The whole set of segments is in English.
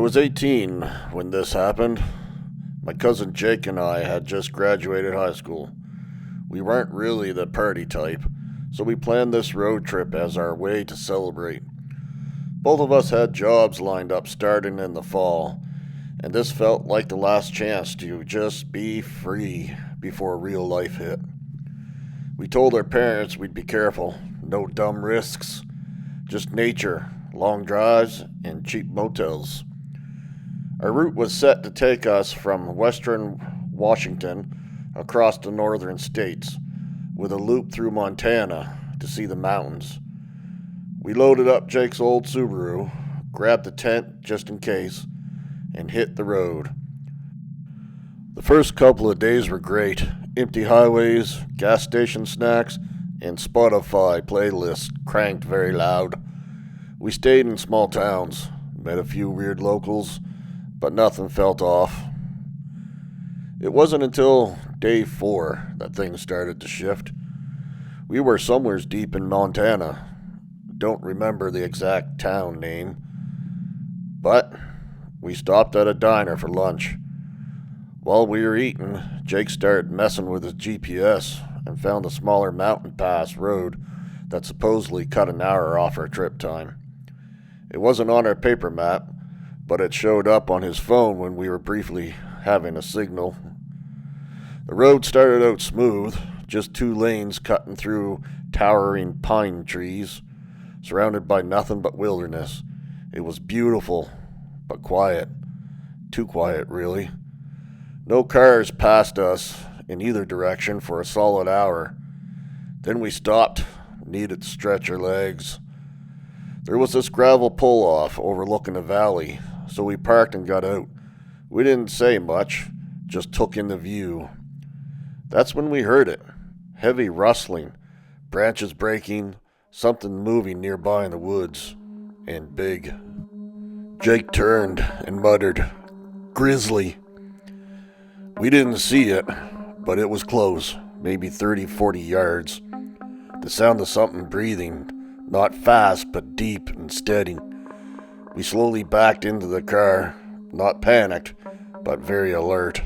was 18 when this happened. My cousin Jake and I had just graduated high school. We weren't really the party type, so we planned this road trip as our way to celebrate. Both of us had jobs lined up starting in the fall, and this felt like the last chance to just be free before real life hit. We told our parents we'd be careful, no dumb risks, just nature, long drives, and cheap motels. Our route was set to take us from western Washington across the northern states, with a loop through Montana to see the mountains. We loaded up Jake's old Subaru, grabbed the tent just in case, and hit the road. The first couple of days were great. Empty highways, gas station snacks, and Spotify playlists cranked very loud. We stayed in small towns, met a few weird locals, but nothing felt off. It wasn't until day 4 that things started to shift. We were somewheres deep in Montana. Don't remember the exact town name, but we stopped at a diner for lunch. While we were eating, Jake started messing with his GPS and found a smaller mountain pass road that supposedly cut an hour off our trip time. It wasn't on our paper map, but it showed up on his phone when we were briefly having a signal. The road started out smooth, just 2 lanes cutting through towering pine trees, surrounded by nothing but wilderness. It was beautiful, but quiet. Too quiet, really. No cars passed us in either direction for a solid hour. Then we stopped, needed to stretch our legs. There was this gravel pull-off overlooking a valley, so we parked and got out. We didn't say much, just took in the view. That's when we heard it. Heavy rustling, branches breaking, something moving nearby in the woods, and big. Jake turned and muttered, "Grizzly." We didn't see it, but it was close, maybe 30-40 yards. The sound of something breathing, not fast but deep and steady. We slowly backed into the car, not panicked, but very alert.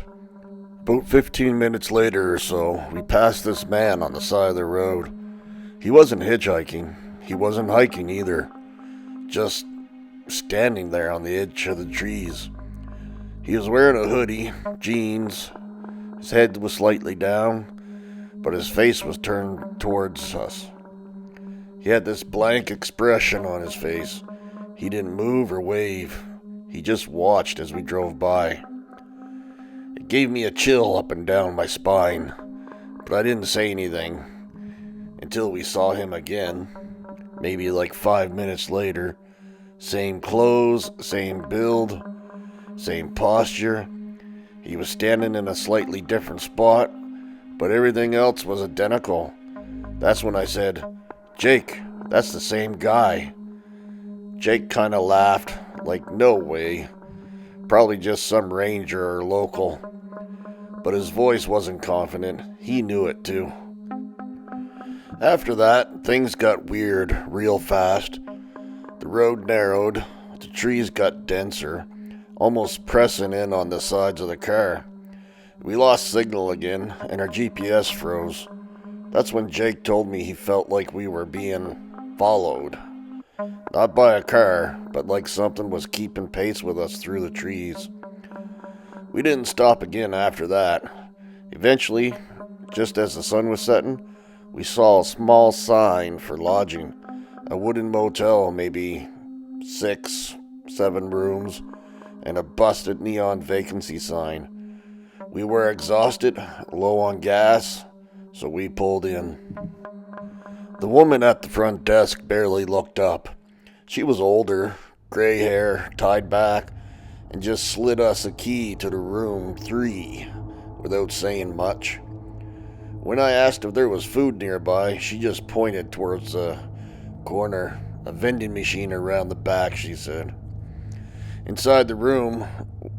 About 15 minutes later or so, we passed this man on the side of the road. He wasn't hitchhiking, he wasn't hiking either, just standing there on the edge of the trees. He was wearing a hoodie, jeans, his head was slightly down, but his face was turned towards us. He had this blank expression on his face. He didn't move or wave. He just watched as we drove by. It gave me a chill up and down my spine, but I didn't say anything until we saw him again, maybe like 5 minutes later. Same clothes, same build, same posture. He was standing in a slightly different spot, but everything else was identical. That's when I said, "Jake, that's the same guy." Jake kinda laughed, like no way. Probably just some ranger or local. But his voice wasn't confident. He knew it too. After that, things got weird real fast. The road narrowed, the trees got denser, almost pressing in on the sides of the car. We lost signal again, and our GPS froze. That's when Jake told me he felt like we were being followed. Not by a car, but like something was keeping pace with us through the trees. We didn't stop again after that. Eventually, just as the sun was setting, we saw a small sign for lodging. A wooden motel, maybe 6, 7 rooms, and a busted neon vacancy sign. We were exhausted, low on gas, so we pulled in. The woman at the front desk barely looked up. She was older, gray hair, tied back, and just slid us a key to the room 3 without saying much. When I asked if there was food nearby, she just pointed towards the corner. "A vending machine around the back," she said. Inside the room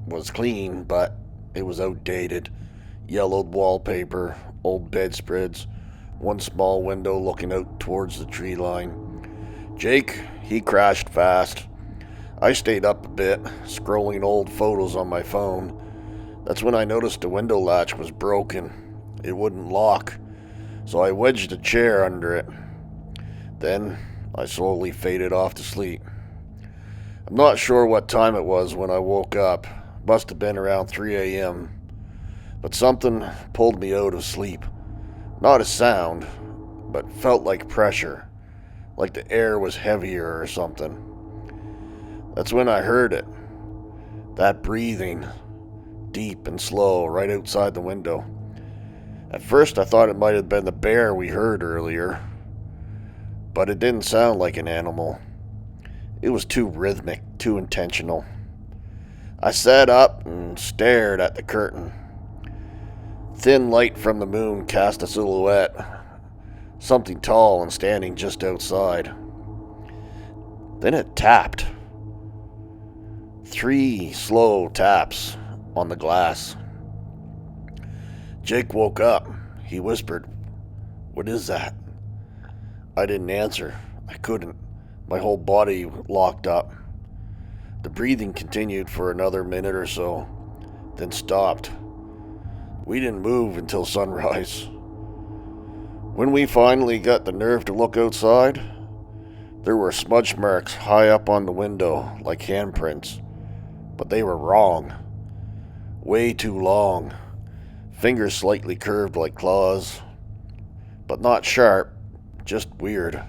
was clean, but it was outdated. Yellowed wallpaper, old bedspreads, one small window looking out towards the tree line. Jake, he crashed fast. I stayed up a bit, scrolling old photos on my phone. That's when I noticed the window latch was broken. It wouldn't lock, so I wedged a chair under it. Then I slowly faded off to sleep. I'm not sure what time it was when I woke up. Must have been around 3 a.m. But something pulled me out of sleep. Not a sound, but felt like pressure, like the air was heavier or something. That's when I heard it. That breathing, deep and slow, right outside the window. At first I thought it might have been the bear we heard earlier, but it didn't sound like an animal. It was too rhythmic, too intentional. I sat up and stared at the curtain. Thin light from the moon cast a silhouette, something tall and standing just outside. Then it tapped. 3 slow taps on the glass. Jake woke up. He whispered, "What is that?" I didn't answer. I couldn't. My whole body locked up. The breathing continued for another minute or so, then stopped. We didn't move until sunrise. When we finally got the nerve to look outside, there were smudge marks high up on the window, like handprints. But they were wrong. Way too long. Fingers slightly curved like claws. But not sharp, just weird.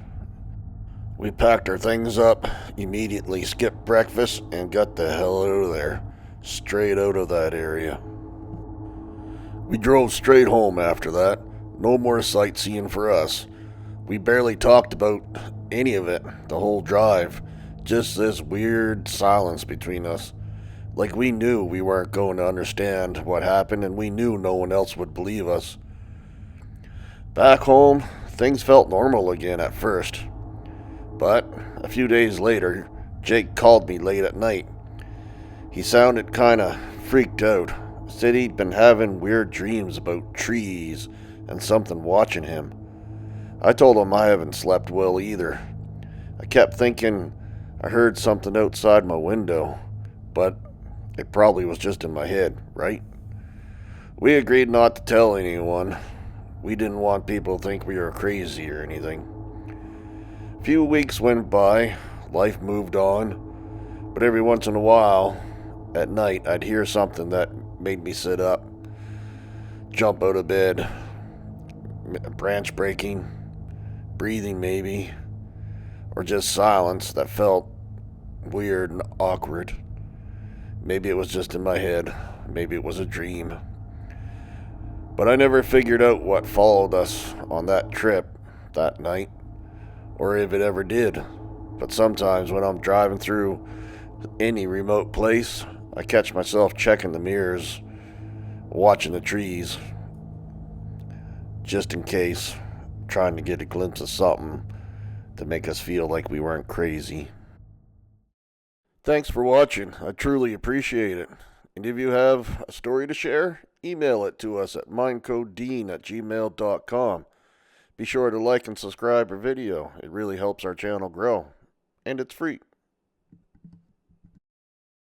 We packed our things up, immediately skipped breakfast, and got the hell out of there. Straight out of that area. We drove straight home after that. No more sightseeing for us. We barely talked about any of it the whole drive. Just this weird silence between us. Like we knew we weren't going to understand what happened, and we knew no one else would believe us. Back home, things felt normal again at first. But a few days later, Jake called me late at night. He sounded kinda freaked out. Said he'd been having weird dreams about trees and something watching him. I told him I haven't slept well either. I kept thinking I heard something outside my window, but it probably was just in my head, right? We agreed not to tell anyone. We didn't want people to think we were crazy or anything. A few weeks went by, life moved on, but every once in a while, at night, I'd hear something that made me sit up, jump out of bed, branch breaking, breathing maybe, or just silence that felt weird and awkward. Maybe it was just in my head, maybe it was a dream. But I never figured out what followed us on that trip that night, or if it ever did. But sometimes when I'm driving through any remote place, I catch myself checking the mirrors, watching the trees, just in case, trying to get a glimpse of something to make us feel like we weren't crazy. Thanks for watching. I truly appreciate it. And if you have a story to share, email it to us at mindcodedean@gmail.com. Be sure to like and subscribe our video. It really helps our channel grow. And it's free.